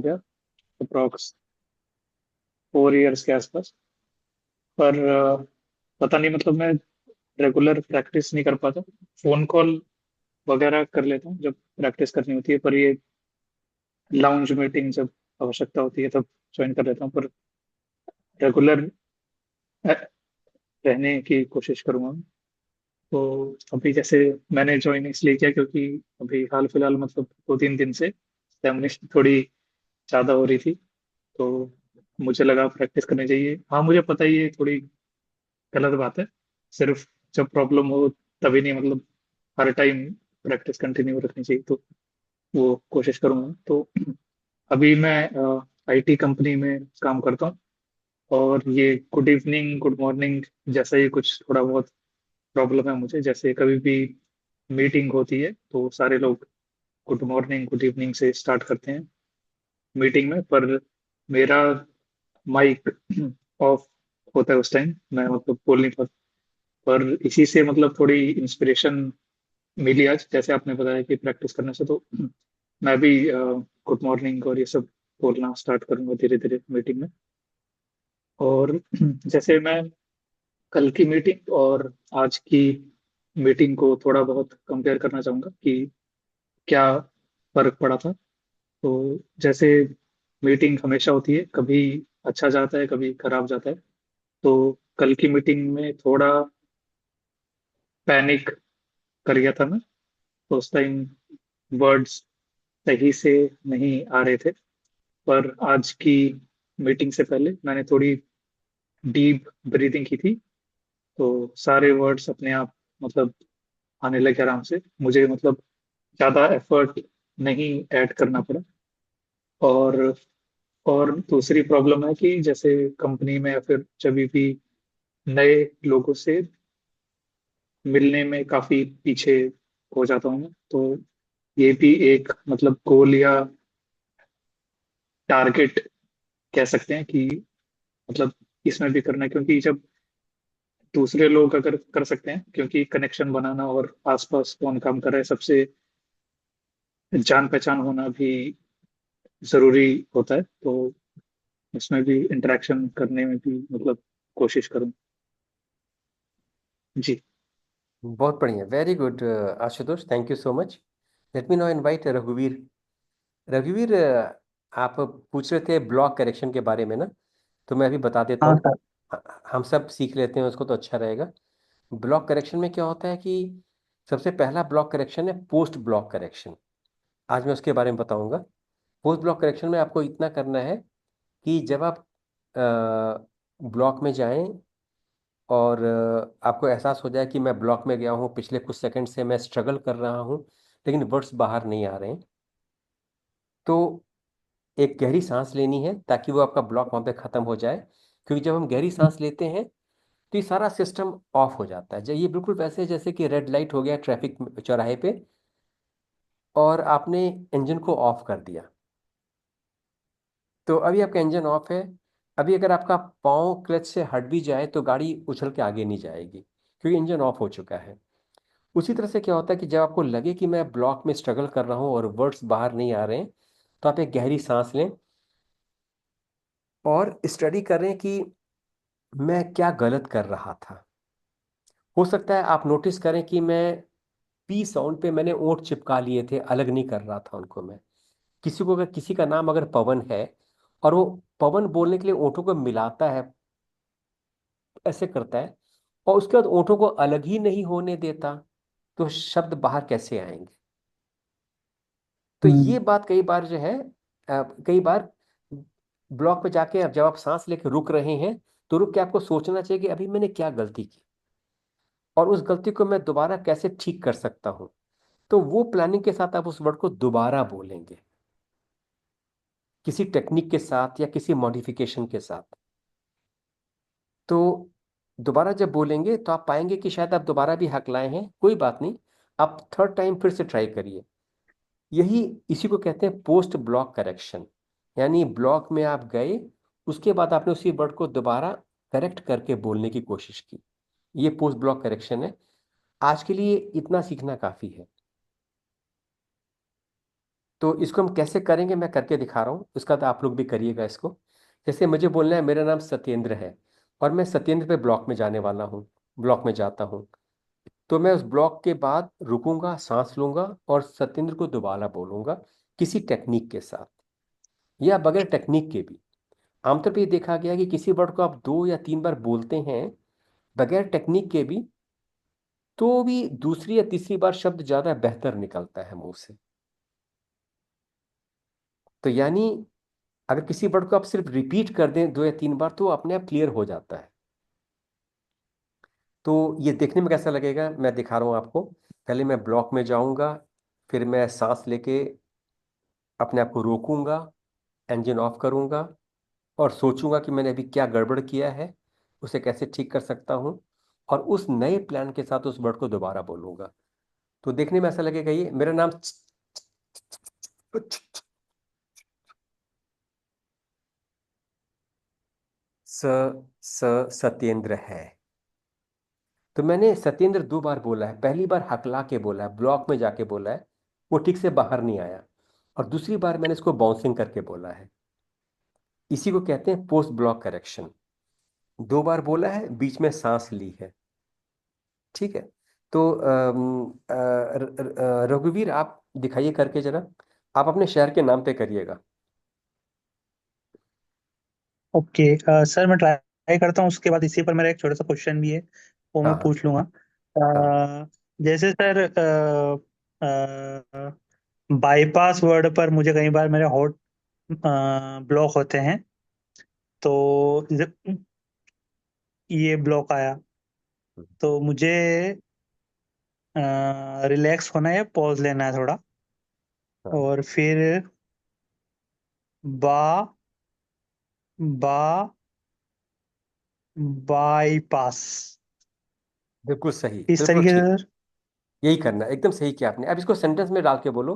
गया, approx 4 years के आसपास। पर पता नहीं, मतलब मैं रेगुलर प्रैक्टिस नहीं कर पाता। फोन कॉल वगैरह कर लेता हूँ जब प्रैक्टिस करनी होती है, पर ये लाउंज मीटिंग जब आवश्यकता होती है तब ज्वाइन कर लेता हूँ। पर रेगुलर रहने की कोशिश करूंगा। तो अभी जैसे मैंने ज्वाइन इसलिए किया क्योंकि अभी हाल फिलहाल, मतलब 2-3 दिन से एग्जामिनेशन थोड़ी ज्यादा हो रही थी। तो मुझे लगा प्रैक्टिस करनी चाहिए। हाँ, मुझे पता ही है थोड़ी गलत बात है। सिर्फ जब प्रॉब्लम हो तभी नहीं, मतलब हर टाइम प्रैक्टिस कंटिन्यू रखनी चाहिए। तो वो कोशिश करूंगा। तो अभी मैं आईटी कंपनी में काम करता हूँ। और ये गुड इवनिंग गुड मॉर्निंग जैसा ही कुछ थोड़ा बहुत प्रॉब्लम है मुझे। जैसे कभी भी मीटिंग होती है तो सारे लोग गुड मॉर्निंग गुड इवनिंग से स्टार्ट करते हैं मीटिंग में, पर मेरा माइक ऑफ होता है उस टाइम, मैं मतलब बोल नहीं पाता। पर इसी से मतलब थोड़ी इंस्पिरेशन मिली आज, जैसे आपने बताया कि प्रैक्टिस करने से। तो मैं भी गुड मॉर्निंग और ये सब बोलना स्टार्ट करूंगा धीरे धीरे मीटिंग में। और जैसे मैं कल की मीटिंग और आज की मीटिंग को थोड़ा बहुत कंपेयर करना चाहूंगा कि क्या फर्क पड़ा था। तो जैसे मीटिंग हमेशा होती है, कभी अच्छा जाता है कभी खराब जाता है। तो कल की मीटिंग में थोड़ा पैनिक कर गया था मैं। तो उस टाइम वर्ड्स सही से नहीं आ रहे थे। पर आज की मीटिंग से पहले मैंने थोड़ी डीप ब्रीदिंग की थी। तो सारे वर्ड्स अपने आप मतलब आने लगे आराम से मुझे, मतलब ज्यादा एफर्ट नहीं ऐड करना पड़ा। और और दूसरी प्रॉब्लम है कि जैसे कंपनी में या फिर जब भी नए लोगों से मिलने में काफी पीछे हो जाता हूँ मैं। तो ये भी एक मतलब गोल या टारगेट कह सकते हैं कि मतलब इसमें भी करना है, क्योंकि जब दूसरे लोग अगर कर सकते हैं, क्योंकि कनेक्शन बनाना और आसपास कौन काम कर रहा है सबसे जान पहचान होना भी जरूरी होता है। तो उसमें भी इंटरेक्शन करने में भी मतलब कोशिश करूँ। जी। बहुत बढ़िया, very good Ashutosh, thank you so much. Let me now invite रघुवीर। रघुवीर, आप पूछ रहे थे ब्लॉक करेक्शन के बारे में ना, तो मैं अभी बता देता हाँ हूँ। सर। हम सब सीख लेते हैं उसको तो अच्छा रहेगा। ब्लॉक करेक्शन में क्या होता है कि सबसे पहला ब्लॉक करेक्शन है पोस्ट ब्लॉक करेक्शन। आज मैं उसके बारे में बताऊंगा। पोस्ट ब्लॉक करेक्शन में आपको इतना करना है कि जब आप ब्लॉक में जाएं और आपको एहसास हो जाए कि मैं ब्लॉक में गया हूँ, पिछले कुछ सेकंड से मैं स्ट्रगल कर रहा हूँ लेकिन वर्ड्स बाहर नहीं आ रहे हैं, तो एक गहरी सांस लेनी है ताकि वो आपका ब्लॉक वहाँ पे ख़त्म हो जाए। क्योंकि जब हम गहरी सांस लेते हैं तो ये सारा सिस्टम ऑफ हो जाता है। जब ये बिल्कुल वैसे जैसे कि रेड लाइट हो गया ट्रैफिक चौराहे पे और आपने इंजन को ऑफ कर दिया, तो अभी आपका इंजन ऑफ है। अभी अगर आपका पाँव क्लच से हट भी जाए तो गाड़ी उछल के आगे नहीं जाएगी क्योंकि इंजन ऑफ हो चुका है। उसी तरह से क्या होता है कि जब आपको लगे कि मैं ब्लॉक में स्ट्रगल कर रहा हूँ और वर्ड्स बाहर नहीं आ रहे हैं, तो आप एक गहरी सांस लें और स्टडी करें कि मैं क्या गलत कर रहा था। हो सकता है आप नोटिस करें कि मैं पी साउंड पे मैंने ओंठ चिपका लिए थे, अलग नहीं कर रहा था उनको मैं। किसी को अगर किसी का नाम अगर पवन है और वो पवन बोलने के लिए ओंठों को मिलाता है, ऐसे करता है, और उसके बाद ओंठों को अलग ही नहीं होने देता, तो शब्द बाहर कैसे आएंगे। तो हम्म। ये बात कई बार जो है, कई बार ब्लॉक पे जाके अब जब आप सांस लेके रुक रहे हैं तो रुक के आपको सोचना चाहिए कि अभी मैंने क्या गलती की और उस गलती को मैं दोबारा कैसे ठीक कर सकता हूं। तो वो प्लानिंग के साथ आप उस वर्ड को दोबारा बोलेंगे, किसी टेक्निक के साथ या किसी मॉडिफिकेशन के साथ। तो दोबारा जब बोलेंगे तो आप पाएंगे कि शायद आप दोबारा भी हकलाए हैं, कोई बात नहीं, आप थर्ड टाइम फिर से ट्राई करिए। यही इसी को कहते हैं पोस्ट ब्लॉक करेक्शन। यानी ब्लॉक में आप गए, उसके बाद आपने उसी वर्ड को दोबारा करेक्ट करके बोलने की कोशिश की। ये पोस्ट ब्लॉक करेक्शन है। आज के लिए इतना सीखना काफी है। तो इसको हम कैसे करेंगे मैं करके दिखा रहा हूँ, उसका तो आप लोग भी करिएगा इसको। जैसे मुझे बोलना है मेरा नाम सत्येंद्र है और मैं सत्येंद्र पे ब्लॉक में जाने वाला हूँ, ब्लॉक में जाता हूँ। तो मैं उस ब्लॉक के बाद रुकूंगा, सांस लूंगा और सत्येंद्र को दोबारा बोलूंगा किसी टेक्निक के साथ या बगैर टेक्निक के भी। आमतौर पर ये देखा गया है कि किसी वर्ड को आप 2 या 3 बार बोलते हैं बगैर टेक्निक के भी, तो भी दूसरी या तीसरी बार शब्द ज्यादा बेहतर निकलता है मुंह से। तो यानी अगर किसी वर्ड को आप सिर्फ रिपीट कर दें 2 या 3 बार तो वो अपने आप क्लियर हो जाता है। तो ये देखने में कैसा लगेगा मैं दिखा रहा हूँ आपको। पहले मैं ब्लॉक में जाऊंगा, फिर मैं सांस लेके अपने आप को रोकूंगा, इंजन ऑफ करूंगा और सोचूंगा कि मैंने अभी क्या गड़बड़ किया है, उसे कैसे ठीक कर सकता हूँ, और उस नए प्लान के साथ उस वर्ड को दोबारा बोलूंगा। तो देखने में ऐसा लगेगा ये मेरा नाम स सत्येंद्र है। तो मैंने सत्येंद्र 2 बार बोला है, पहली बार हकला के बोला है, ब्लॉक में जाके बोला है, वो ठीक से बाहर नहीं आया। और दूसरी बार मैंने इसको बाउंसिंग करके बोला है। इसी को कहते हैं पोस्ट ब्लॉक करेक्शन। 2 बार बोला है, बीच में सांस ली है। ठीक है। तो रघुवीर आप दिखाइए करके जरा, आप अपने शहर के नाम पे करिएगा। ओके। सर मैं ट्राई करता हूँ, उसके बाद इसी पर मेरा एक छोटा सा क्वेश्चन भी है, वो हाँ मैं हाँ पूछ लूंगा। हाँ। जैसे सर बाईपास वर्ड पर मुझे कई बार मेरे होठ ब्लॉक होते हैं, तो ये ब्लॉक आया, तो मुझे रिलैक्स होना है, पॉज लेना है थोड़ा, हाँ और फिर बा बा बाईपास, बिल्कुल सही, इस बिल्कुल तरीके ठीक। से सर। यही करना है, एकदम सही किया आपने। अब इसको सेंटेंस में डाल के बोलो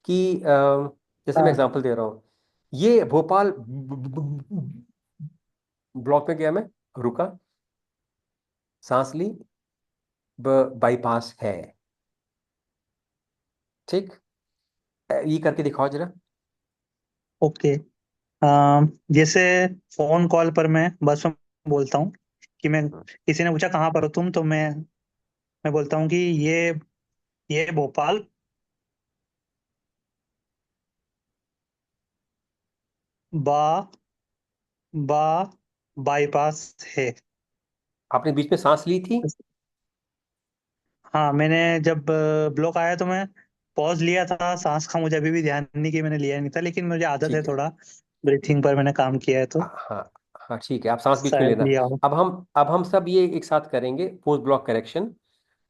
कि जैसे मैं हाँ। एग्जांपल दे रहा हूँ, ये भोपाल ब्लॉक में गया, मैं रुका, सांस ली, बाईपास है। ठीक। ये करके दिखाओ जरा। ओके। जैसे फोन कॉल पर मैं बस में बोलता हूँ कि मैं, किसी ने पूछा कहाँ पर हो तुम, तो मैं बोलता हूँ कि ये भोपाल बा बा बाईपास है। आपने बीच में सांस ली थी। हाँ, मैंने जब ब्लॉक आया तो मैं पॉज लिया था, सांस का मुझे अभी भी ध्यान नहीं कि मैंने लिया नहीं था, लेकिन मुझे आदत है ठीक है। थोड़ा, ब्रीथिंग पर मैंने काम किया है तो हाँ हाँ ठीक है, आप सांस बीच में शायद लेना। लिया हो। अब हम सब ये एक साथ करेंगे पोस्ट ब्लॉक करेक्शन,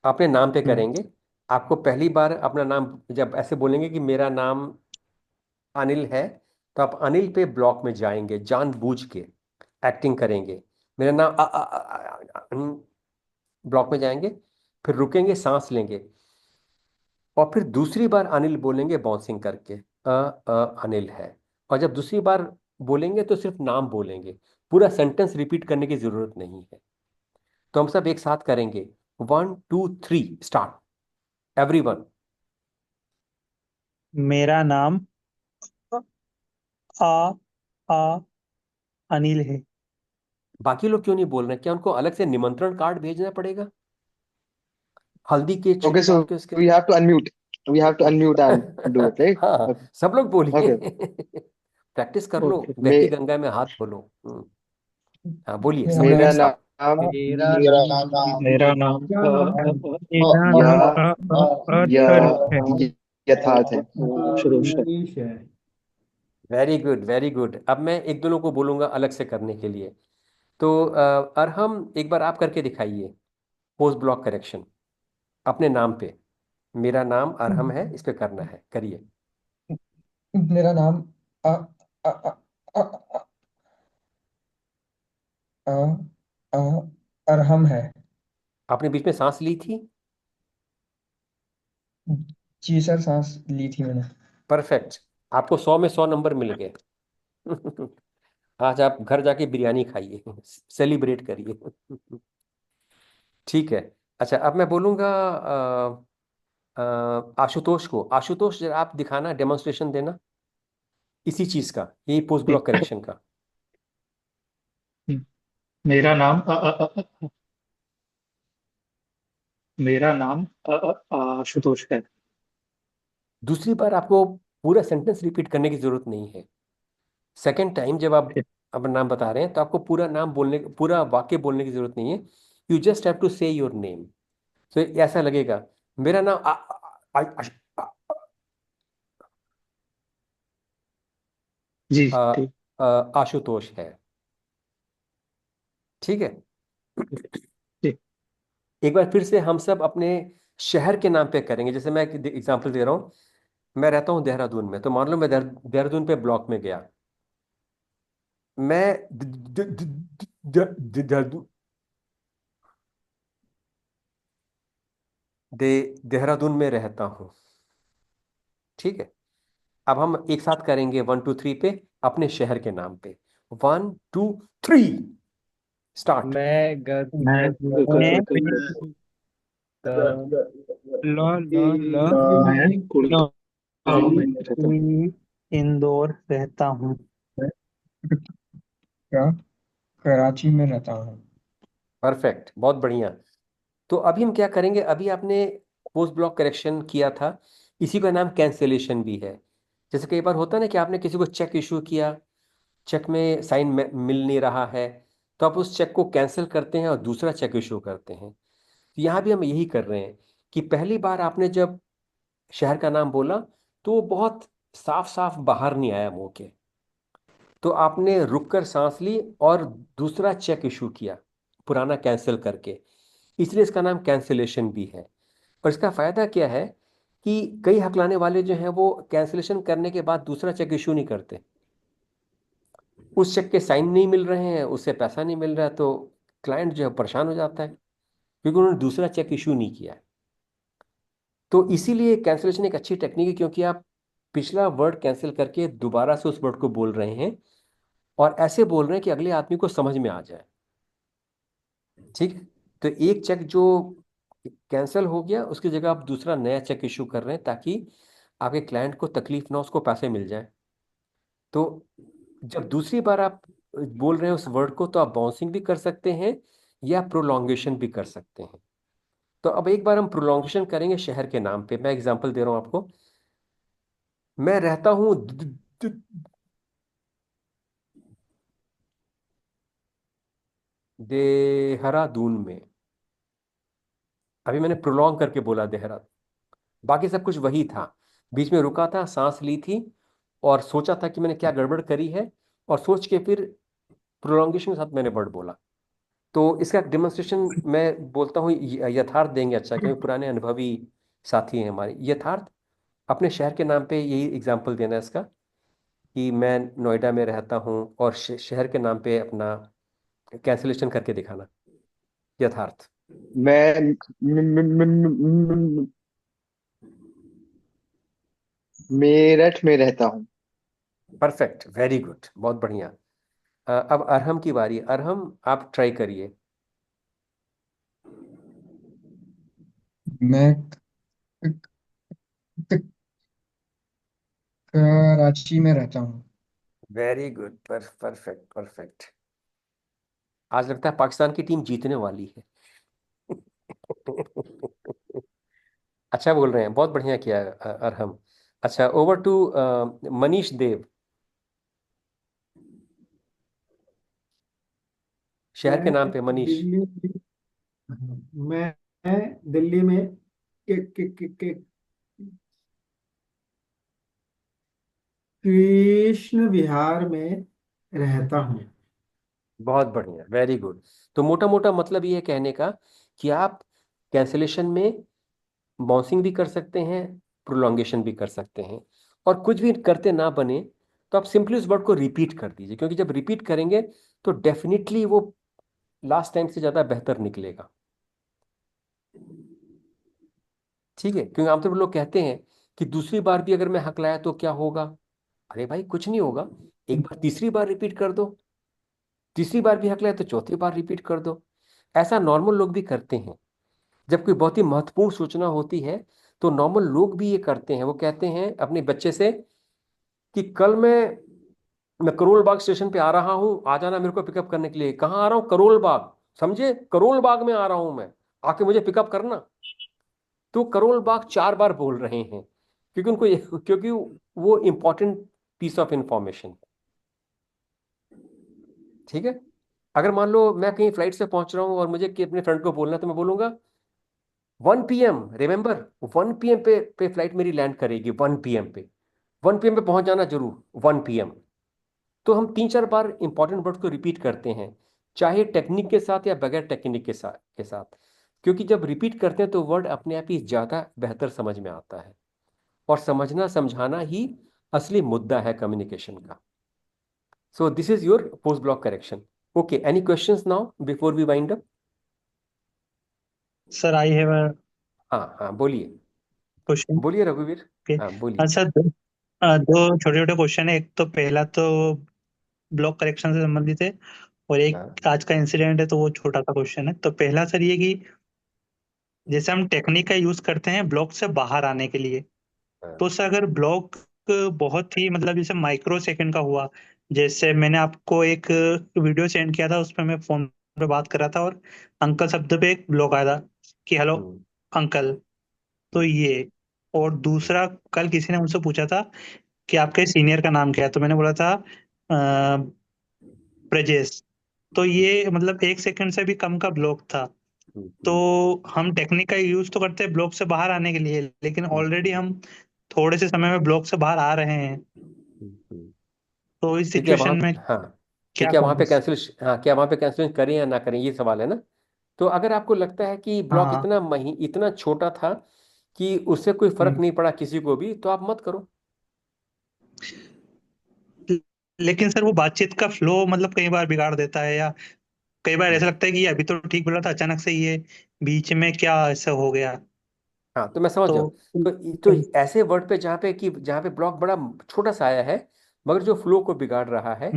अपने नाम पे हम्म। करेंगे। आपको पहली बार अपना नाम जब ऐसे बोलेंगे कि मेरा नाम अनिल है, तो आप अनिल पे ब्लॉक में जाएंगे, जानबूझ के एक्टिंग करेंगे। मेरा नाम ब्लॉक में जाएंगे, फिर रुकेंगे, सांस लेंगे, और फिर दूसरी बार अनिल बोलेंगे बाउंसिंग करके, अनिल है। और जब दूसरी बार बोलेंगे तो सिर्फ नाम बोलेंगे, पूरा सेंटेंस रिपीट करने की जरूरत नहीं है। तो हम सब एक साथ करेंगे, 1 2 3 स्टार्ट, एवरीवन। मेरा नाम आ आ अनिल है। बाकी लोग क्यों नहीं बोल रहे हैं? क्या उनको अलग से निमंत्रण कार्ड भेजना पड़ेगा हल्दी के Okay, छींटे डाल so के उसके? we have to unmute. We have to unmute and do it, right? हाँ, Okay. सब लोग बोलिए। Okay. प्रैक्टिस कर लो, ओके। बहती मे, गंगा में हाथ धो लो। हाँ बोलिए, सब लोग मेरा एक साथ। नाम मेरा नाम मेरा नाम मेरा य, नाम य, अतुल है। यथार्थ है। शुरू से। मनीष है। Very good, very good. अब मैं एक दो लोगों को बोलूंगा अलग से करने के लिए। तो अरहम एक बार आप करके दिखाइए पोस्ट ब्लॉक करेक्शन अपने नाम पे। मेरा नाम अरहम है, इस पे करना है, करिए। मेरा नाम अ, अ, अ, अ, अ, अ, अ, अरहम है। आपने बीच में सांस ली थी। जी सर, सांस ली थी मैंने। परफेक्ट। आपको 100 में 100 नंबर मिल गए। आज आप घर जाके बिरयानी खाइए, सेलिब्रेट करिए। ठीक है। अच्छा, अब मैं बोलूंगा आशुतोष को। आशुतोष जरा आप दिखाना, डेमोन्स्ट्रेशन देना इसी चीज का, यही पोस्ट ठीक। ब्लॉक करेक्शन का। मेरा नाम मेरा नाम आशुतोष है। दूसरी बार आपको पूरा सेंटेंस रिपीट करने की जरूरत नहीं है। सेकेंड टाइम जब आप ठीक। अपना नाम बता रहे हैं तो आपको पूरा नाम बोलने, पूरा वाक्य बोलने की जरूरत नहीं है। यू जस्ट हैव टू से योर नेम। तो ऐसा लगेगा मेरा नाम आ, जी आ, ठीक। आशुतोष है। ठीक है। ठीक। एक बार फिर से हम सब अपने शहर के नाम पे करेंगे। जैसे मैं एग्जांपल दे रहा हूँ, मैं रहता हूँ देहरादून में, तो मान लो मैं देहरादून पे ब्लॉक में गया। मैं देहरादून देहरादून में रहता हूँ। ठीक है। अब हम एक साथ करेंगे 1 2 3 पे अपने शहर के नाम पे। 1 2 3 स्टार्ट। मैं ग मैं मैं ग- ग ल ल ल मैं गुड़गांव में रहता हूँ। इंदौर रहता हूँ। क्या कराची में रहता हूँ। परफेक्ट, बहुत बढ़िया। तो अभी हम क्या करेंगे, अभी आपने पोस्ट ब्लॉक करेक्शन किया था, इसी का नाम कैंसिलेशन भी है। जैसे कई बार होता है ना कि आपने किसी को चेक इशू किया, चेक में साइन मिल नहीं रहा है, तो आप उस चेक को कैंसिल करते हैं और दूसरा चेक इशू करते हैं। तो यहाँ भी हम यही कर रहे हैं कि पहली बार आपने जब शहर का नाम बोला तो वो बहुत साफ साफ बाहर नहीं आया मुंह के, तो आपने रुककर सांस ली और दूसरा चेक इशू किया पुराना कैंसिल करके, इसलिए इसका नाम कैंसिलेशन भी है। और इसका फायदा क्या है कि कई हकलाने वाले जो हैं वो कैंसिलेशन करने के बाद दूसरा चेक इशू नहीं करते। उस चेक के साइन नहीं मिल रहे हैं, उससे पैसा नहीं मिल रहा है, तो क्लाइंट जो है परेशान हो जाता है क्योंकि उन्होंने दूसरा चेक इशू नहीं किया है। तो इसीलिए कैंसिलेशन एक अच्छी टेक्निक है, क्योंकि आप पिछला वर्ड कैंसिल करके दोबारा से उस वर्ड को बोल रहे हैं और ऐसे बोल रहे हैं कि अगले आदमी को समझ में आ जाए। ठीक है। तो एक चेक जो कैंसिल हो गया उसकी जगह आप दूसरा नया चेक इशू कर रहे हैं ताकि आपके क्लाइंट को तकलीफ ना, उसको पैसे मिल जाए। तो जब दूसरी बार आप बोल रहे हैं उस वर्ड को, तो आप बाउंसिंग भी कर सकते हैं या प्रोलॉन्गेशन भी कर सकते हैं। तो अब एक बार हम प्रोलॉन्गेशन करेंगे शहर के नाम पे। मैं एग्जांपल दे रहा हूं आपको। मैं रहता हूं देहरादून में। अभी मैंने प्रोलॉन्ग करके बोला देहरादून, बाकी सब कुछ वही था। बीच में रुका था, सांस ली थी और सोचा था कि मैंने क्या गड़बड़ करी है, और सोच के फिर प्रोलॉन्गेशन के साथ मैंने वर्ड बोला। तो इसका डेमोन्स्ट्रेशन मैं बोलता हूँ यथार्थ देंगे, अच्छा, क्योंकि पुराने अनुभवी साथी हैं हमारे। यथार्थ अपने शहर के नाम पे यही एग्जाम्पल देना है इसका, कि मैं नोएडा में रहता हूँ और शहर के नाम पे अपना कैंसिलेशन करके दिखाना। यथार्थ। मैं मेरठ में रहता हूँ। परफेक्ट, वेरी गुड, बहुत बढ़िया। अब अरहम की बारी। अरहम आप ट्राई करिए। मैं कराची में रहता हूँ। Very good, perfect perfect. आज लगता है पाकिस्तान की टीम जीतने वाली है। अच्छा बोल रहे हैं, बहुत बढ़िया किया अरहम। अच्छा, ओवर टू मनीष देव। शहर के मैं नाम पे मनीष। दिल्ली मैं दिल्ली में कृष्ण विहार में रहता हूँ। बहुत बढ़िया, वेरी गुड। तो मोटा मोटा मतलब ये है कहने का कि आप कैंसिलेशन में बाउंसिंग भी कर सकते हैं, प्रोलॉन्गेशन भी कर सकते हैं, और कुछ भी करते ना बने तो आप सिंपली उस वर्ड को रिपीट कर दीजिए, क्योंकि जब रिपीट करेंगे तो डेफिनेटली वो लास्ट टाइम से ज़्यादा बेहतर निकलेगा। ठीक है, क्योंकि आमतौर पर लोग कहते हैं कि दूसरी बार भी अगर मैं हक लाया तो क्या होगा। अरे भाई, कुछ नहीं होगा। एक बार तीसरी बार रिपीट कर दो, तीसरी बार भी हक लाया तो चौथी बार रिपीट कर दो। ऐसा नॉर्मल लोग भी करते हैं। जब कोई बहुत ही महत्वपूर्ण सूचना होती है तो नॉर्मल लोग भी ये करते हैं, वो कहते हैं अपने बच्चे से कि कल मैं करोल बाग स्टेशन पे आ रहा हूँ, आ जाना मेरे को पिकअप करने के लिए। कहाँ आ रहा हूँ? करोल बाग, समझे? करोल बाग में आ रहा हूँ मैं, आके मुझे पिकअप करना। तो करोल बाग 4 बार बोल रहे हैं, क्योंकि क्योंकि वो इंपॉर्टेंट पीस ऑफ इंफॉर्मेशन। ठीक है। अगर मान लो मैं कहीं फ्लाइट से पहुंच रहा हूँ और मुझे कि अपने फ्रेंड को बोलना है, तो मैं बोलूंगा 1 PM, रिमेंबर 1 PM पे फ्लाइट मेरी लैंड करेगी, 1 PM पे, 1 PM पे पहुंच जाना जरूर, 1 PM। तो हम 3-4 बार इंपॉर्टेंट वर्ड को रिपीट करते हैं, चाहे टेक्निक के साथ या बगैर टेक्निक के साथ, क्योंकि जब रिपीट करते हैं तो वर्ड अपने आप ही ज्यादा बेहतर समझ में आता है, और समझना समझाना ही असली मुद्दा है कम्युनिकेशन का। So this is your post block correction. Okay, any questions now before we wind up? Sir I have a हाँ हाँ, बोलिए। क्वेश्चन। बोलिए रघुवीर। ओके। हाँ बोलिए। सर दो छोटे छोटे क्वेश्चन है। एक तो पहला तो ब्लॉक करेक्शन से संबंधित है, और हाँ एक आज का इंसिडेंट है, तो वो छोटा सा क्वेश्चन है। तो पहला सर ये कि जैसे हम टेक्निक का यूज करते हैं ब्लॉक से बाहर आने के लिए, हाँ। तो सर अगर ब्लॉक बहुत ही मतलब जैसे माइक्रो सेकंड का हुआ, जैसे मैंने आपको एक वीडियो सेंड किया था, उसमें मैं फोन पे बात कर रहा था और अंकल शब्द पे एक ब्लॉक आया था कि हेलो हम्म, अंकल। तो हम्म, ये, और हम्म, दूसरा, कल किसी ने मुझसे पूछा था कि आपके सीनियर का नाम क्या है, तो मैंने बोला था ब्रजेश। तो ये मतलब 1 सेकंड से भी कम का ब्लॉक था। हम्म, तो हम टेक्निक का यूज तो करते हैं ब्लॉक से बाहर आने के लिए, लेकिन ऑलरेडी हम्म, हम थोड़े से समय में ब्लॉक से बाहर आ रहे हैं। हम्म। तो इस तो क्या वहाँ, सिचुएशन में हाँ, तो क्या क्या वहाँ पे करूँ? कैंसिल, हाँ, क्या वहाँ पे कैंसिल करें या ना करें, ये सवाल है ना? तो अगर आपको लगता है कि ब्लॉक हाँ। इतना छोटा था कि उससे कोई फर्क हम्म। नहीं पड़ा किसी को भी, तो आप मत करो। लेकिन सर वो बातचीत का फ्लो मतलब कई बार बिगाड़ देता है, या कई बार ऐसा हम्म। लगता है कि ये अभी तो ठीक बोल रहा था, अचानक से ये बीच में क्या ऐसा हो गया। हाँ, तो मैं समझ तो गया। तो ऐसे वर्ड पे जहाँ पे ब्लॉक बड़ा छोटा सा आया है, मगर जो फ्लो को बिगाड़ रहा है,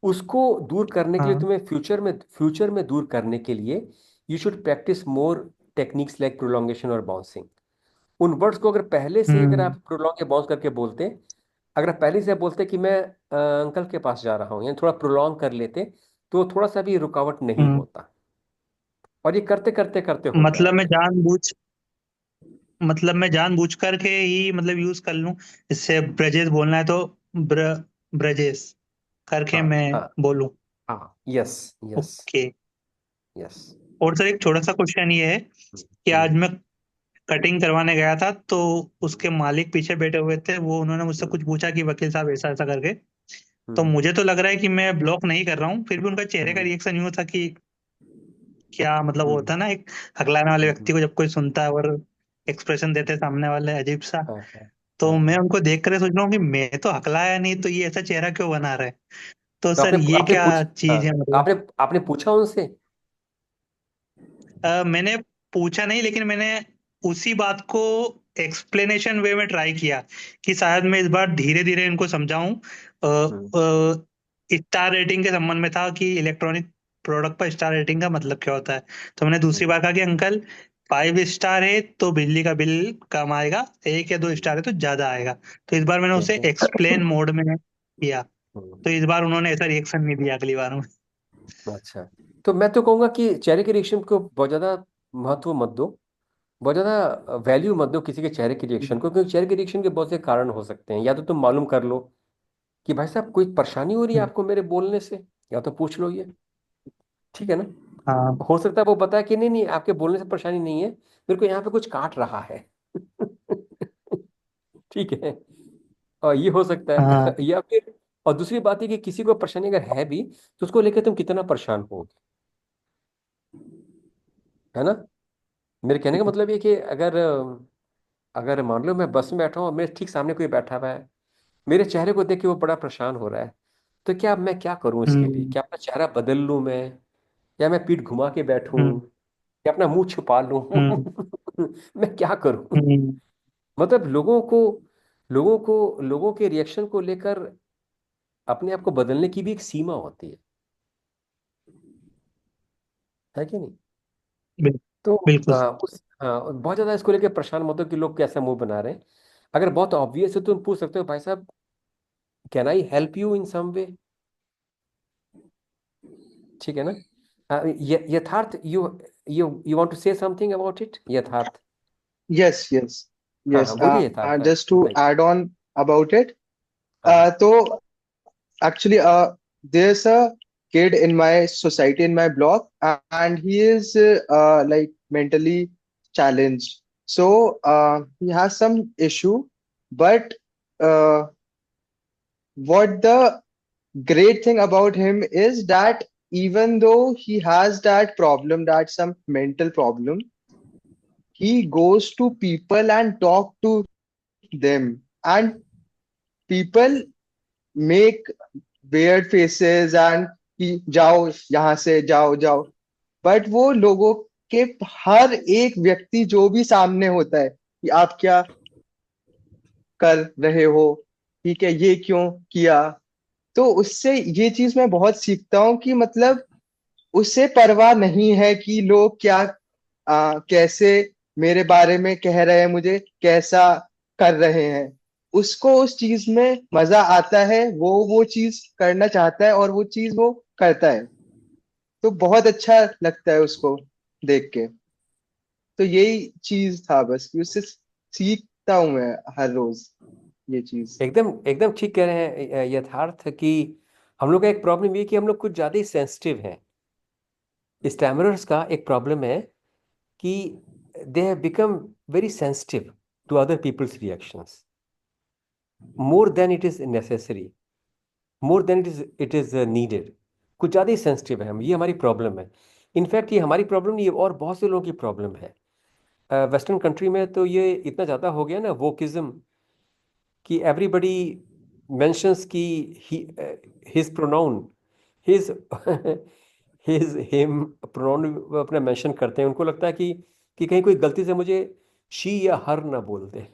उसको दूर करने के लिए हाँ। तुम्हें फ्यूचर में दूर करने के लिए you should practice more techniques like prolongation और बाउंसिंग। उन वर्ड्स को अगर पहले से अगर हम्म। आप प्रोलॉन्ग या बाउंस करके बोलते, अगर आप पहले से बोलते कि मैं अंकल के पास जा रहा हूँ, यानी थोड़ा प्रोलॉन्ग कर लेते, तो थोड़ा सा भी रुकावट नहीं हम्म। होता। और ये करते करते करते हो मतलब मैं जाएगा। जानबूझ मतलब मैं जानबूझ करके ही मतलब यूज कर लूं, इससे ब्रजेश बोलना है तो ब्रजेश करके हाँ मैं हाँ बोलूं। हाँ, यस यस ओके। यस। और सर एक छोटा सा क्वेश्चन ये है कि आज मैं कटिंग करवाने गया था, तो उसके मालिक पीछे बैठे हुए थे, वो उन्होंने मुझसे कुछ पूछा कि वकील साहब ऐसा ऐसा करके। तो मुझे तो लग रहा है कि मैं ब्लॉक नहीं कर रहा हूँ, फिर भी उनका चेहरे का रिएक्शन यूं था कि क्या मतलब, वो होता है ना एक हकलाने वाले व्यक्ति को जब कोई सुनता है और एक्सप्रेशन देते हैं सामने वाले अजीब सा। हाँ हाँ तो हाँ मैं हाँ। उनको देख कर सोच रहा हूँ कि मैं तो हकलाया नहीं, तो ये ऐसा चेहरा क्यों बना रहे हैं? तो तो सर आपने ये आपने क्या पूछ हाँ, चीज है मतलब? आपने आपने पूछा उनसे? मैंने पूछा नहीं, लेकिन मैंने उसी बात को एक्सप्लेनेशन वे में ट्राई किया कि शायद मैं इस बार धीरे धीरे इनको समझाऊं। हम्म, स्टार रेटिंग के संबंध में था कि इलेक्ट्रॉनिक प्रोडक्ट पर स्टार रेटिंग का मतलब क्या होता है। तो मैंने दूसरी हम्म, बार कहा कि अंकल 5 स्टार है तो बिजली का बिल कम आएगा, 1 या 2 स्टार है तो ज्यादा आएगा। तो इस बार मैंने ठीक उसे है। एक्सप्लेन मोड में किया। हम्म, तो इस बार उन्होंने ऐसा रिएक्शन नहीं दिया अगली बार में। अच्छा। तो मैं तो कहूंगा कि चेहरे के रिएक्शन को बहुत ज्यादा महत्व मत दो, बहुत ज्यादा वैल्यू मत दो किसी के चेहरे के रिएक्शन को, क्योंकि चेहरे के रिएक्शन के बहुत से कारण हो सकते हैं। या तो तुम मालूम कर लो कि भाई साहब कोई परेशानी हो रही है आपको मेरे बोलने से, या तो पूछ लो ये। ठीक है ना? हाँ। हो सकता है वो बताए कि नहीं नहीं, आपके बोलने से परेशानी नहीं है, मेरे को यहाँ पे कुछ काट रहा है। ठीक है। और ये हो सकता है। हाँ। या फिर, और दूसरी बात है कि किसी को परेशानी अगर है भी, तो उसको लेकर तुम कितना परेशान हो, है ना? मेरे कहने का मतलब ये कि अगर अगर मान लो मैं बस में बैठा हूँ और मेरे ठीक सामने कोई बैठा हुआ है, मेरे चेहरे को देख के वो बड़ा परेशान हो रहा है, तो क्या मैं क्या करूं इसके लिए? हम्म। क्या अपना चेहरा बदल लूं मैं, या मैं पीठ घुमा के बैठूं, हम्म। या अपना मुंह छुपा लूं? हम्म। मैं क्या करूं? हम्म। मतलब लोगों के रिएक्शन को लेकर अपने आप को बदलने की भी एक सीमा होती है कि नहीं? तो बिल्कुल। बहुत ज़्यादा इसको लेके परेशान मत हो कि लोग कैसा मुंह बना रहे हैं। अगर बहुत ऑब्वियस है तो तुम पूछ सकते हो, भाई साहब can I help you in some way. ठीक है ना? Yatharth, you you want to say something about it, Yatharth? Yes, yes, हाँ हाँ, yes. बोलिए यथार्थ, Just to भाई। add on about it, हाँ so actually, there's a kid in my society, in my block, and he is like mentally challenged. So he has some issue, but uh, what the great thing about him is that even though he has that problem, that some mental problem, he goes to people and talk to them, and people make weird faces and कि जाओ यहाँ से, जाओ जाओ, but वो लोगों के हर एक व्यक्ति जो भी सामने होता है कि आप क्या कर रहे हो, ठीक है, ये क्यों किया, तो उससे ये चीज मैं बहुत सीखता हूँ कि मतलब उसे परवाह नहीं है कि लोग क्या कैसे मेरे बारे में कह रहे हैं, मुझे कैसा कर रहे हैं। उसको उस चीज में मजा आता है, वो चीज करना चाहता है और वो चीज वो करता है, तो बहुत अच्छा लगता है उसको देख के। तो यही चीज था बस कि उससे सीखता हूं मैं हर रोज ये चीज। एकदम एकदम ठीक कह रहे हैं यथार्थ कि हम लोग का एक प्रॉब्लम ये है कि हम लोग कुछ ज़्यादा ही सेंसिटिव हैं। स्टैमरर्स का एक प्रॉब्लम है कि they have become very sensitive to other people's reactions more than it is necessary, more than it is needed. कुछ ज़्यादा ही सेंसिटिव है हम, ये हमारी प्रॉब्लम है। इनफैक्ट ये हमारी प्रॉब्लम नहीं है, और बहुत से लोगों की प्रॉब्लम है। वेस्टर्न कंट्री में तो ये इतना ज़्यादा हो गया ना वोकिज्म, कि एवरीबडी मेंशंस कि his pronoun, his his him pronoun अपना मेंशन करते हैं। उनको लगता है कि कहीं कोई गलती से मुझे शी या हर ना बोल दे।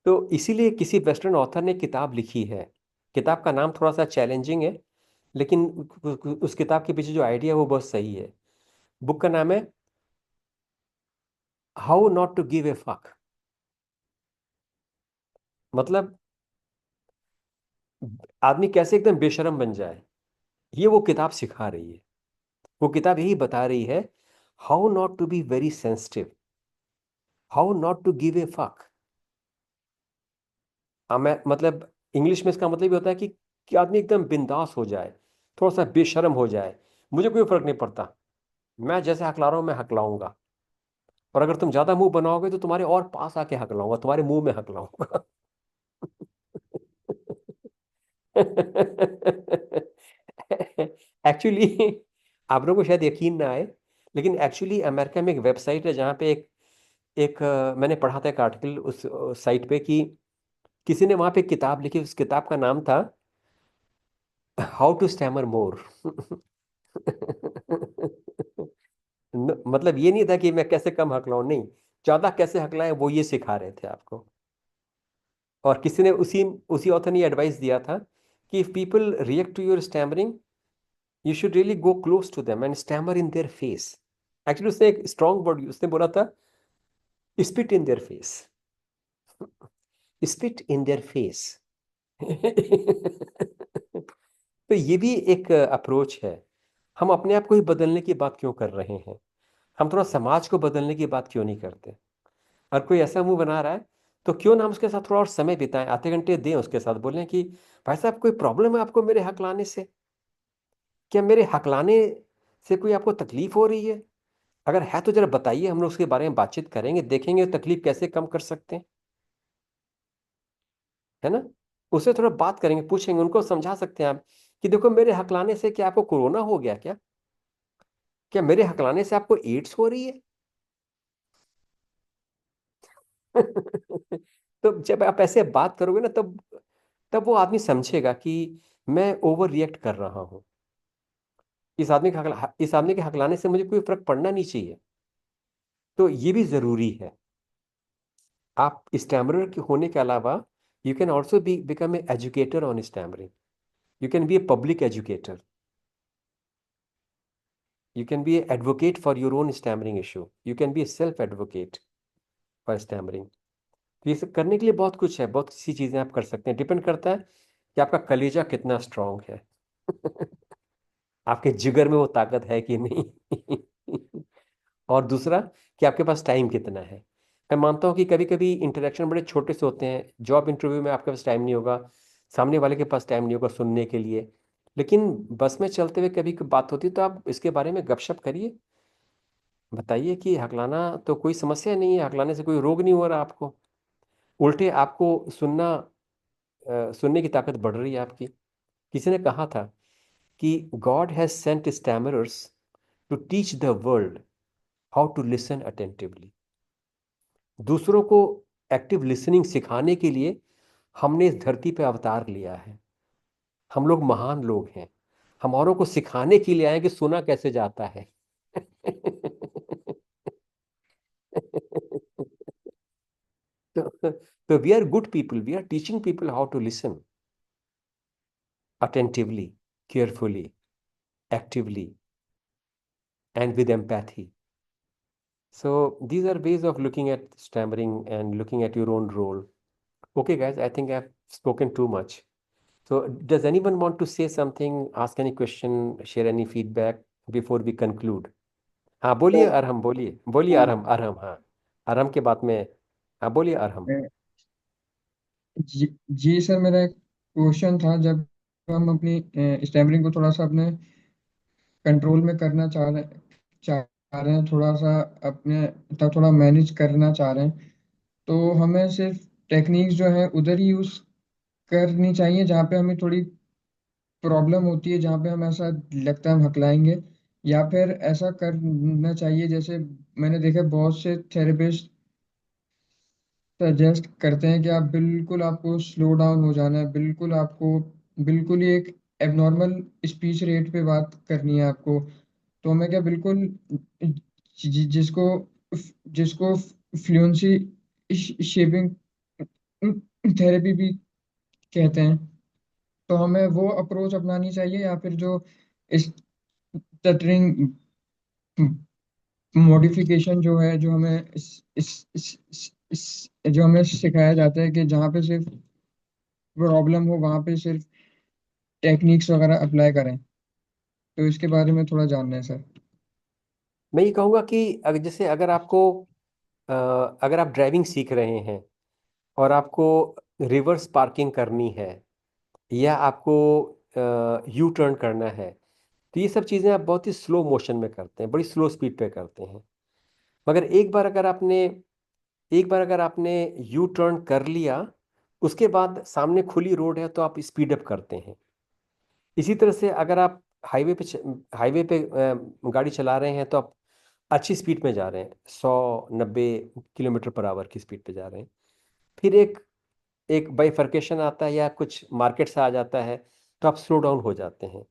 तो इसीलिए किसी वेस्टर्न ऑथर ने किताब लिखी है। किताब का नाम थोड़ा सा चैलेंजिंग है, लेकिन उस किताब के पीछे जो आइडिया है वो बहुत सही है। बुक का नाम है how not to give a fuck. मतलब आदमी कैसे एकदम बेशरम बन जाए, ये वो किताब सिखा रही है। वो किताब यही बता रही है, how not to be very sensitive, how not to give a fuck. मैं मतलब इंग्लिश में इसका मतलब ये होता है कि आदमी एकदम बिंदास हो जाए, थोड़ा सा बेशरम हो जाए। मुझे कोई फर्क नहीं पड़ता, मैं जैसे हकला रहा हूं मैं हकलाऊंगा, और अगर तुम ज्यादा मुंह बनाओगे तो तुम्हारे और पास आके हकलाऊंगा, तुम्हारे मुंह में हकलाऊंगा। एक्चुअली आप लोगों को शायद यकीन ना आए, लेकिन एक्चुअली अमेरिका में एक वेबसाइट है जहाँ पे एक एक मैंने पढ़ा था एक आर्टिकल उस साइट पे कि किसी ने वहाँ पे एक किताब लिखी। उस किताब का नाम था हाउ टू स्टैमर मोर। मतलब ये नहीं था कि मैं कैसे कम हकलाऊं, नहीं, ज्यादा कैसे हकलाएं वो ये सिखा रहे थे आपको। और किसी ने उसी उसी ऑथर ने एडवाइस दिया था कि if people react to your stammering you should really go close to them and stammer in their face. Actually उसने एक स्ट्रॉन्ग वर्ड उसने बोला था, spit in their face, spit in their face. तो ये भी एक अप्रोच है। हम अपने आप को ही बदलने की बात क्यों कर रहे हैं, हम थोड़ा समाज को बदलने की बात क्यों नहीं करते? अगर कोई ऐसा मुंह बना रहा है तो क्यों ना हम उसके साथ थोड़ा और समय बिताएं, आधे घंटे दें उसके साथ, बोलें कि भाई साहब कोई प्रॉब्लम है आपको मेरे हक लाने से? क्या मेरे हक लाने से कोई आपको तकलीफ हो रही है? अगर है तो जरा बताइए, हम लोग उसके बारे में बातचीत करेंगे, देखेंगे तकलीफ कैसे कम कर सकते हैं, है ना? उससे थोड़ा बात करेंगे, पूछेंगे, उनको समझा सकते हैं आप कि देखो मेरे हकलाने से क्या आपको कोरोना हो गया क्या? क्या मेरे हकलाने से आपको एड्स हो रही है? तो जब आप ऐसे बात करोगे ना, तब तब वो आदमी समझेगा कि मैं ओवर रिएक्ट कर रहा हूं। इस आदमी के हकलाने से मुझे कोई फर्क पड़ना नहीं चाहिए। तो ये भी जरूरी है। आप स्टैमरर के होने के अलावा you can also be become a educator on stammering, you can be a public educator. You can be an advocate for your own stammering issue. You can be a self advocate for stammering. तो ये सब करने के लिए बहुत कुछ है, बहुत सी चीज़ें आप कर सकते हैं। डिपेंड करता है कि आपका कलेजा कितना स्ट्रांग है। आपके जिगर में वो ताकत है कि नहीं। और दूसरा कि आपके पास टाइम कितना है। मैं मानता हूँ कि कभी कभी इंटरेक्शन बड़े छोटे से होते हैं। जॉब इंटरव्यू में आपके पास टाइम नहीं होगा, सामने वाले के पास टाइम नहीं होगा सुनने के लिए, लेकिन बस में चलते हुए कभी बात होती है तो आप इसके बारे में गपशप करिए, बताइए कि हकलाना तो कोई समस्या नहीं है, हकलाने से कोई रोग नहीं हो रहा आपको, उल्टे आपको सुनने की ताकत बढ़ रही है आपकी। किसी ने कहा था कि God has sent stammerers to teach the world how to listen attentively. दूसरों को एक्टिव लिसनिंग सिखाने के लिए हमने इस धरती पे अवतार लिया है। हम लोग महान लोग हैं, हम औरों को सिखाने के लिए आए कि सुना कैसे जाता है। तो we are good people, we are teaching people how to listen attentively, carefully, actively, and with empathy. So these are ways of looking at stammering and looking at your own role. Okay, guys, I think I've spoken too much. So does anyone want to say something, ask any question, share any feedback before we conclude? हाँ बोलिए अरहम, बोलिए बोलिए अरहम, अरहम, हाँ अरहम के बाद में, हाँ बोलिए अरहम। जी जी सर, मेरा एक क्वेश्चन था। जब हम अपनी स्टैमरिंग को थोड़ा सा अपने कंट्रोल में करना चाह रहे हैं, थोड़ा सा अपने तक थोड़ा मैनेज करना चाह रहे हैं, तो हमें सिर्फ टेक्निक्स जो है उधर ही यूज करनी चाहिए जहाँ पे हमें थोड़ी प्रॉब्लम होती है, जहाँ पे हम ऐसा लगता है हम हकलाएंगे, या फिर ऐसा करना चाहिए जैसे मैंने देखा बहुत से थेरेपिस्ट सजेस्ट करते हैं कि आप बिल्कुल, आपको स्लो डाउन हो जाना है, बिल्कुल आपको बिल्कुल ही एक एबनॉर्मल स्पीच रेट पे बात करनी है आपको। तो हमें क्या बिल्कुल जिसको जिसको फ्लुएंसी शेपिंग थेरेपी भी कहते हैं, तो हमें वो अप्रोच अपनानी चाहिए, या फिर जो स्टटरिंग मॉडिफिकेशन जो है, जो हमें जो हमें सिखाया जाता है कि जहाँ पे सिर्फ प्रॉब्लम हो वहाँ पे सिर्फ टेक्निक्स वगैरह अप्लाई करें, तो इसके बारे में थोड़ा जानना है सर। मैं ये कहूँगा कि जैसे अगर आप ड्राइविंग सीख रहे हैं और आपको रिवर्स पार्किंग करनी है या आपको यू टर्न करना है, तो ये सब चीज़ें आप बहुत ही स्लो मोशन में करते हैं, बड़ी स्लो स्पीड पे करते हैं। मगर एक बार अगर आपने यू टर्न कर लिया, उसके बाद सामने खुली रोड है तो आप स्पीड अप करते हैं। इसी तरह से अगर आप हाईवे पे गाड़ी चला रहे हैं तो आप अच्छी स्पीड में जा रहे हैं, 100-90 किलोमीटर पर आवर की स्पीड पे जा रहे हैं। फिर एक एक बाइफर्केशन आता है या कुछ मार्केट से आ जाता है तो आप स्लो डाउन हो जाते हैं।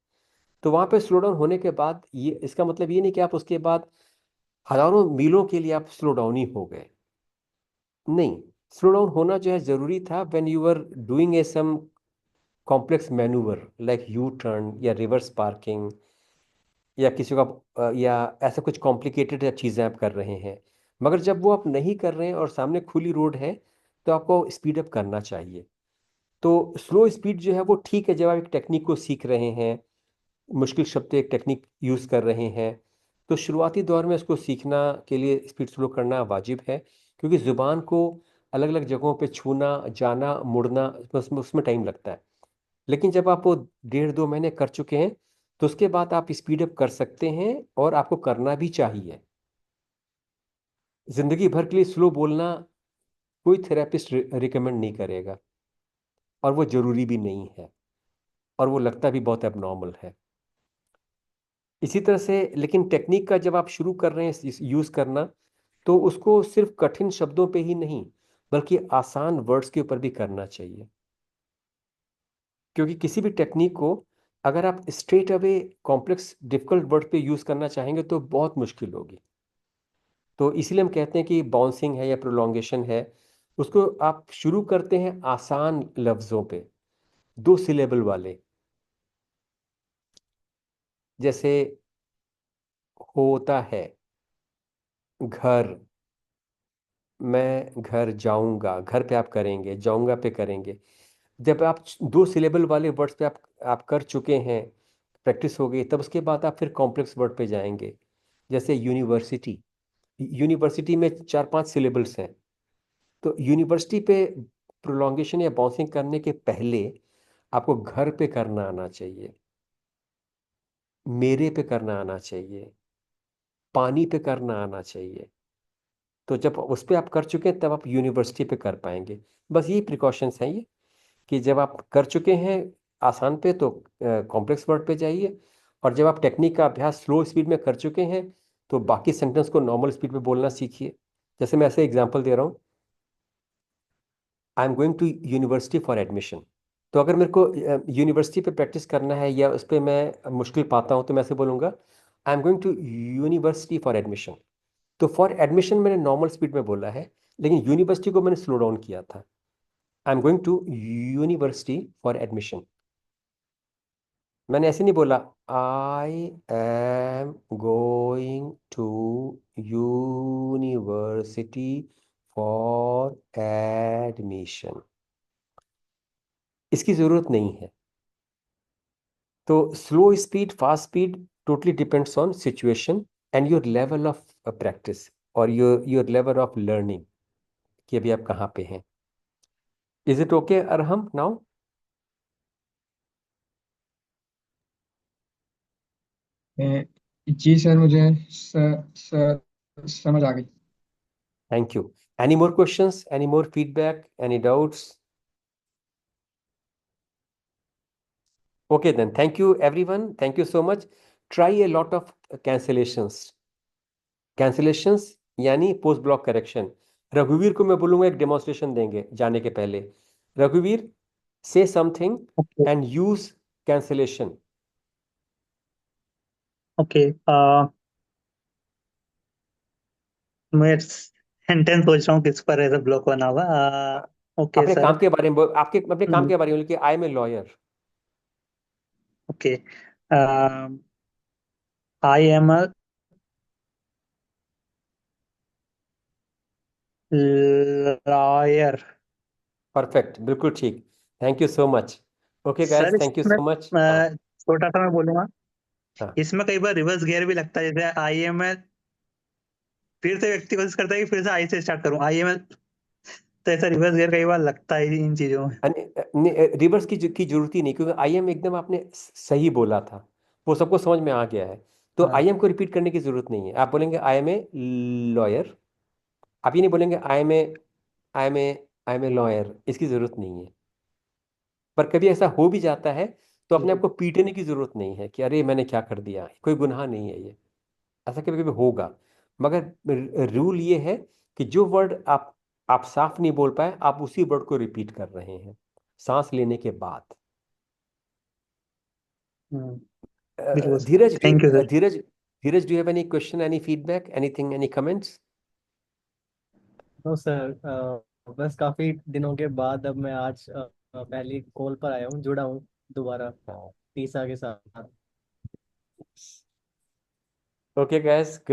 तो वहाँ पे स्लो डाउन होने के बाद ये इसका मतलब ये नहीं कि आप उसके बाद हजारों मीलों के लिए आप स्लो डाउन ही हो गए। नहीं, स्लो डाउन होना जो है ज़रूरी था when you are doing a some complex manoeuvre like U turn या रिवर्स पार्किंग या किसी का या ऐसा कुछ कॉम्प्लिकेटेड चीज़ें आप कर रहे हैं। मगर जब वो आप नहीं कर रहे हैं और सामने खुली रोड है तो आपको स्पीड अप करना चाहिए। तो स्लो स्पीड जो है वो ठीक है जब आप एक टेक्निक को सीख रहे हैं, मुश्किल शब्द एक टेक्निक यूज़ कर रहे हैं, तो शुरुआती दौर में उसको सीखना के लिए स्पीड स्लो करना वाजिब है, क्योंकि ज़ुबान को अलग अलग जगहों पे छूना, जाना, मुड़ना, उसमें टाइम लगता है। लेकिन जब आप वो 1.5-2 महीने कर चुके हैं तो उसके बाद आप स्पीड अप कर सकते हैं और आपको करना भी चाहिए। ज़िंदगी भर के लिए स्लो बोलना कोई थेरेपिस्ट रिकमेंड नहीं करेगा, और वो ज़रूरी भी नहीं है, और वो लगता भी बहुत एबनॉर्मल है। इसी तरह से लेकिन टेक्निक का जब आप शुरू कर रहे हैं यूज़ करना, तो उसको सिर्फ कठिन शब्दों पे ही नहीं बल्कि आसान वर्ड्स के ऊपर भी करना चाहिए। क्योंकि किसी भी टेक्निक को अगर आप straight away complex difficult word पे यूज़ करना चाहेंगे तो बहुत मुश्किल होगी। तो इसलिए हम कहते हैं कि बाउंसिंग है या प्रोलॉन्गेशन है, उसको आप शुरू करते हैं आसान लफ्ज़ों पे, 2 सिलेबल वाले, जैसे होता है। घर, मैं घर जाऊंगा, घर पे आप करेंगे, जाऊंगा पे करेंगे। जब आप दो सिलेबल वाले वर्ड्स पे आप कर चुके हैं, प्रैक्टिस हो गई, तब उसके बाद आप फिर कॉम्प्लेक्स वर्ड पे जाएंगे। जैसे यूनिवर्सिटी, यूनिवर्सिटी में 4-5 सिलेबल्स हैं। तो यूनिवर्सिटी पे प्रोलॉन्गेशन या बाउंसिंग करने के पहले आपको घर पे करना आना चाहिए, मेरे पे करना आना चाहिए, पानी पे करना आना चाहिए। तो जब उस पे आप कर चुके हैं तब आप यूनिवर्सिटी पे कर पाएंगे। बस यही प्रिकॉशंस हैं ये, कि जब आप कर चुके हैं आसान पे तो कॉम्प्लेक्स वर्ड पे जाइए, और जब आप टेक्निक का अभ्यास स्लो स्पीड में कर चुके हैं तो बाकी सेंटेंस को नॉर्मल स्पीड में बोलना सीखिए। जैसे मैं ऐसे एग्जांपल दे रहा हूँ, I am going to university for admission. तो अगर मेरे को यूनिवर्सिटी पे प्रैक्टिस करना है या उस पर मैं मुश्किल पाता हूँ तो मैं ऐसे बोलूँगा, I am going to university for admission. तो फॉर एडमिशन मैंने नॉर्मल स्पीड में बोला है, लेकिन यूनिवर्सिटी को मैंने स्लो डाउन किया था। I am going to university for admission. मैंने ऐसे नहीं बोला, I am going to university for admission. इसकी जरूरत नहीं है। तो slow speed, fast speed totally depends on situation and your level of practice, और योर लेवल ऑफ लर्निंग, कि अभी आप कहाँ पे हैं। Is it okay Arham now? जी सर, मुझे समझ आ गई। Thank you. Any more questions, any more feedback, any doubts? Okay then, thank you everyone. Thank you so much. Try a lot of cancellations. Cancellations यानी पोस्ट ब्लॉक करेक्शन। रघुवीर को मैं बोलूंगा एक डेमोन्स्ट्रेशन देंगे जाने के पहले। रघुवीर, say something okay and use cancellation. Okay मैं सेंटेंस सोच रहा हूँ किस पर ऐसा ब्लॉक बना हुआ। ओके अपने सर। काम के बारे में आपके अपने काम के बारे में बोलिए कि I am a lawyer. Okay I am a lawyer. Perfect, बिल्कुल ठीक। Thank you so much. Okay sir guys, thank you इसमें सो मच। हाँ छोटा सा मैं बोलूंगा, हाँ। इसमें कई बार रिवर्स गियर भी लगता है। जैसे आई एम एल, फिर से व्यक्ति कोशिश करता है कि फिर से आई से स्टार्ट करूं आई एम एल, तो ऐसा रिवर्स गियर कई बार लगता है इन चीजों में। रिवर्स की जरूरत ही नहीं, क्योंकि आई एम एकदम आपने सही बोला था, वो सबको समझ में आ गया है। तो हाँ आई एम को रिपीट करने की जरूरत नहीं है। आप बोलेंगे आई एम ए लॉयर। आप ये नहीं बोलेंगे I am a I am a lawyer, इसकी जरूरत नहीं है। पर कभी ऐसा हो भी जाता है तो अपने आप जी को पीटने की जरूरत नहीं है कि अरे मैंने क्या कर दिया, कोई गुनाह नहीं है ये। ऐसा कभी कभी होगा, मगर रूल ये है कि जो वर्ड आप साफ नहीं बोल पाए, आप उसी वर्ड को रिपीट कर रहे हैं सांस लेने के बाद। हम्म, बिल्कुल sir. Dheeraj, thank you sir. Dheeraj, do have any question, any feedback, anything, any comments? तो सर बस काफी दिनों के बाद अब मैं आज पहली कॉल पर आया हूँ, जुड़ा हूँ दोबारा तीसा के साथ। Okay gas, good